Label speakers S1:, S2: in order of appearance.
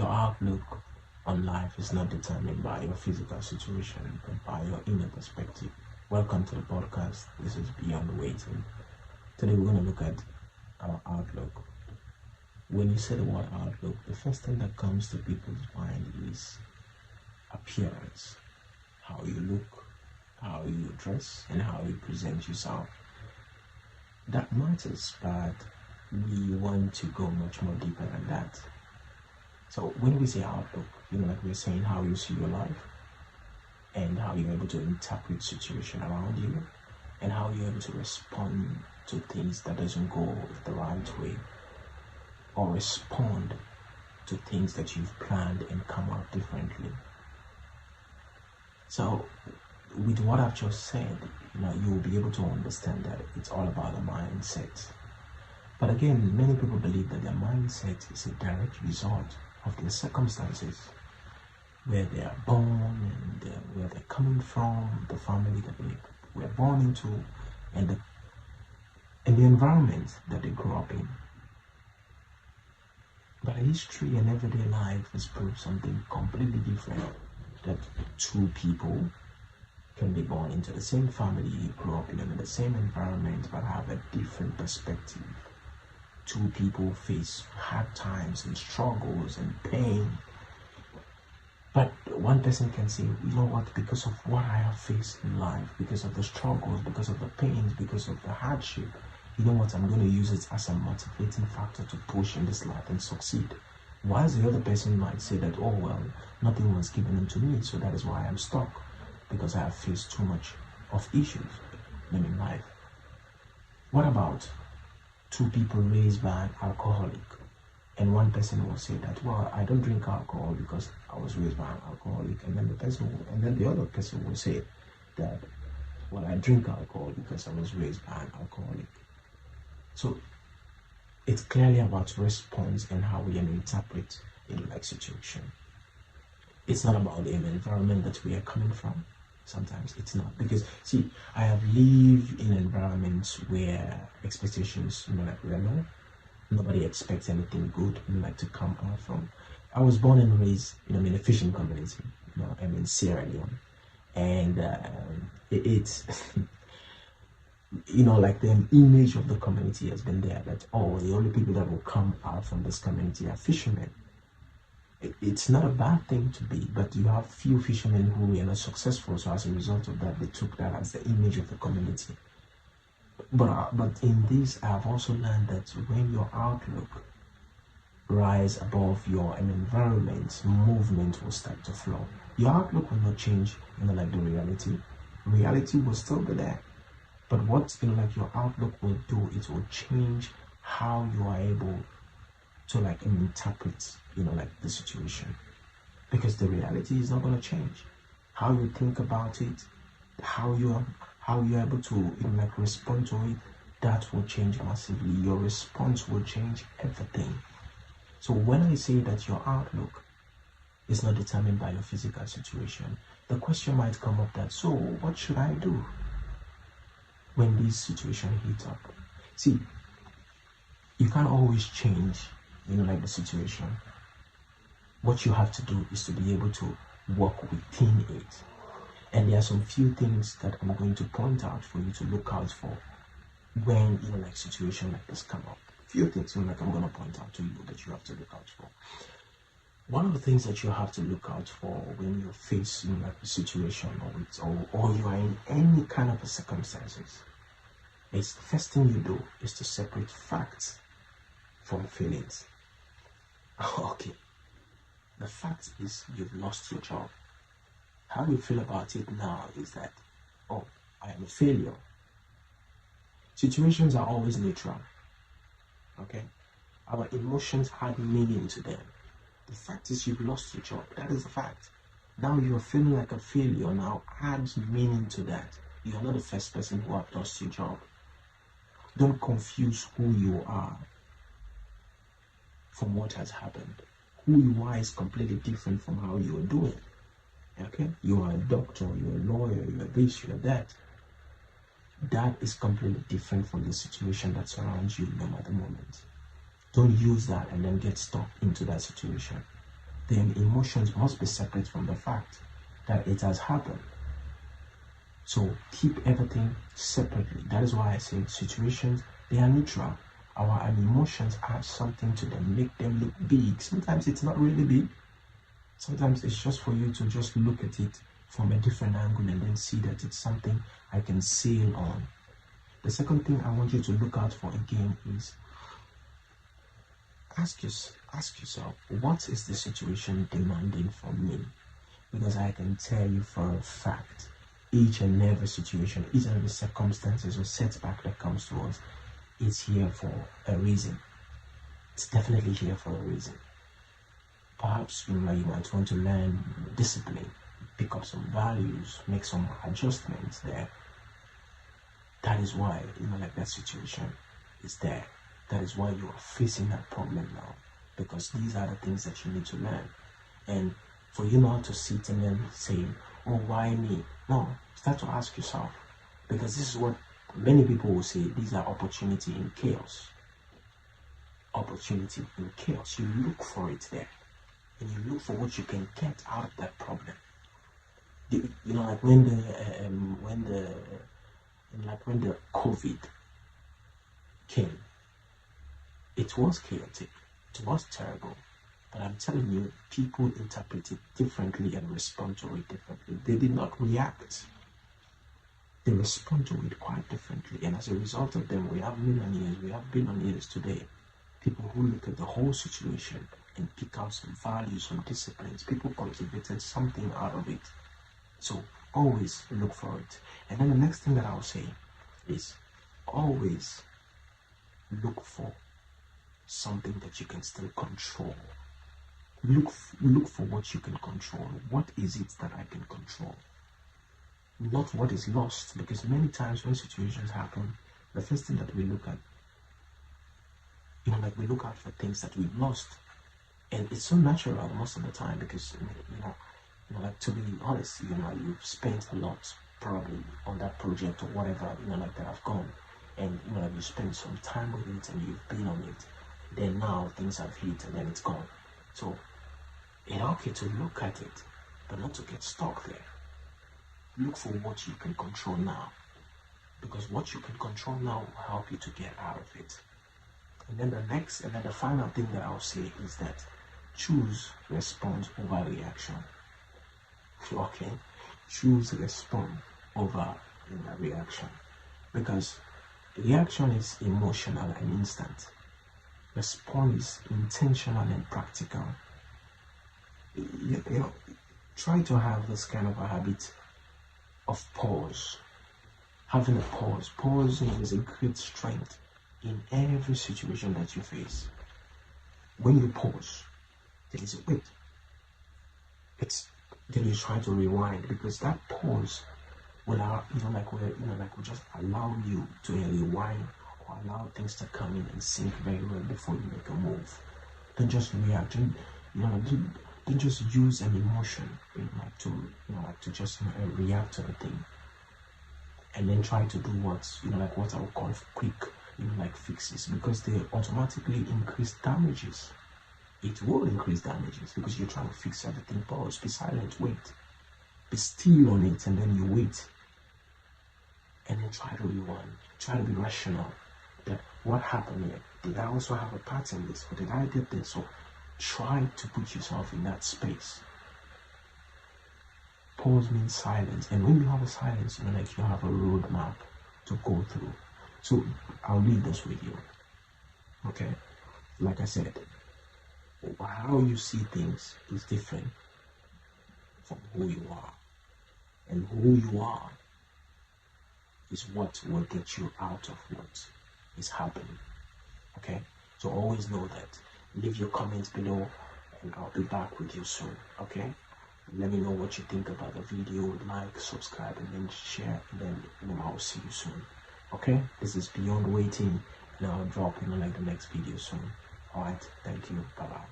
S1: Your outlook on life is not determined by your physical situation, but by your inner perspective. Welcome to the podcast. This is Beyond Waiting. Today we're going to look at our outlook. When you say the word outlook, the first thing that comes to people's mind is appearance. How you look, how you dress, and how you present yourself. That matters, but we want to go much more deeper than that. So when we say outlook, like we're saying how you see your life and how you're able to interpret situation around you and how you're able to respond to things that doesn't go the right way or respond to things that you've planned and come out differently. So with what I've just said, you will be able to understand that it's all about the mindset. But again, many people believe that their mindset is a direct result of their circumstances, where they are born and where they're coming from, the family that they were born into, and the environment that they grew up in. But history and everyday life has proved something completely different, that two people can be born into the same family, grow up in the same environment, but have a different perspective. Two people face hard times and struggles and pain. But one person can say, you know what, because of what I have faced in life, because of the struggles, because of the pains, because of the hardship, you know what, I'm going to use it as a motivating factor to push in this life and succeed. Whilst the other person might say that, oh well, nothing was given unto me, so that is why I'm stuck, because I have faced too much of issues in life. What about two people raised by an alcoholic, and one person will say that, well, I don't drink alcohol because I was raised by an alcoholic, and then the other person will say that, well, I drink alcohol because I was raised by an alcoholic. So it's clearly about response and how we interpret like situation. It's not about the environment that we are coming from. Sometimes it's not, because see, I have lived in environments where expectations were low. Nobody expects anything good to come out from. I was born and raised in a fishing community, in Sierra Leone, and it's like the image of the community has been there that, oh, the only people that will come out from this community are fishermen. It's not a bad thing to be, but you have few fishermen who are not successful, so as a result of that, they took that as the image of the community. But in this, I have also learned that when your outlook rise above your environment, movement will start to flow. Your outlook will not change, like the reality. Reality will still be there. But what your outlook will do, it will change how you are able to interpret the situation, because the reality is not going to change. How you think about it, how you're able to respond to it, that will change massively. Your response will change everything. So when I say that your outlook is not determined by your physical situation, the question might come up that, so what should I do when this situation heats up? See, you can't always change the situation. What you have to do is to be able to work within it. And there are some few things that I'm going to point out for you to look out for when situation like this come up. Few things I'm going to point out to you that you have to look out for. One of the things that you have to look out for when you're facing a situation or you are in any kind of circumstances is, the first thing you do is to separate facts from feelings. Okay. The fact is, you've lost your job. How you feel about it now is that, oh, I am a failure. Situations are always neutral. Okay? Our emotions had meaning to them. The fact is, you've lost your job. That is the fact. Now you're feeling like a failure. Now adds meaning to that. You are not the first person who has lost your job. Don't confuse who you are from what has happened. Who you are is completely different from how you are doing. Okay? You are a doctor, you're a lawyer, you're this, you're that. That is completely different from the situation that surrounds you at the moment. Don't use that and then get stuck into that situation. then emotions must be separate from the fact that it has happened. So keep everything separately. That is why I say situations, they are neutral. Our emotions add something to them, make them look big. Sometimes it's not really big. Sometimes it's just for you to just look at it from a different angle and then see that it's something I can sail on. The second thing I want you to look out for again is ask yourself, what is the situation demanding from me? Because I can tell you for a fact, each and every situation, each and every circumstances or setback that comes to us is here for a reason. It's definitely here for a reason. Perhaps you might want to learn discipline, pick up some values, make some adjustments there. That is why, that situation is there. That is why you are facing that problem now. Because these are the things that you need to learn. And for you not to sit and then say, oh, why me? No, start to ask yourself. Because this is what many people will say, these are opportunity in chaos. Opportunity in chaos. You look for it there. And you look for what you can get out of that problem. Like when the COVID came, it was chaotic, it was terrible, but I'm telling you, people interpret it differently and respond to it differently. They did not react. They respond to it quite differently, and as a result of them, we have billionaires today. People who look at the whole situation and pick out some values, some disciplines. People cultivated something out of it. So always look for it. And then the next thing that I'll say is always look for something that you can still control. Look for what you can control. What is it that I can control? Not what is lost, because many times when situations happen, the first thing that we look at, we look out for things that we've lost, and it's so natural most of the time because to be honest, you've spent a lot probably on that project or whatever, that have gone, and you spent some time with it and you've been on it. Then now things have hit and then it's gone. So it's okay to look at it, but not to get stuck there. Look for what you can control now, because what you can control now will help you to get out of it. And then the final thing that I'll say is that choose response over reaction. Okay, choose response over reaction, because reaction is emotional and instant. Response is intentional and practical. Try to have this kind of a habit of pause. Having a pause. Pausing is a great strength in every situation that you face. When you pause, there is a wait. Then you try to rewind, because that pause will will just allow you to rewind or allow things to come in and sink very well before you make a move. Don't just react. Don't just use an emotion, to just react to the thing, and then try to do what I would call quick, fixes, because they automatically increase damages. It will increase damages because you're trying to fix everything. Pause, be silent, wait, be still on it, and then you wait, and then try to rewind. Try to be rational. That what happened here? Did I also have a part in this, or did I get this? So try to put yourself in that space. Pause means silence, and when you have a silence, you have a roadmap to go through. So I'll leave this with you. Okay, like I said, how you see things is different from who you are, and who you are is what will get you out of what is happening. Okay, so always know that. Leave your comments below and I'll be back with you soon. Okay, let me know what you think about the video. Like, subscribe, and then share, and then I'll see you soon. Okay, this is Beyond Waiting, and I'll drop the next video soon. All right, thank you. Bye bye.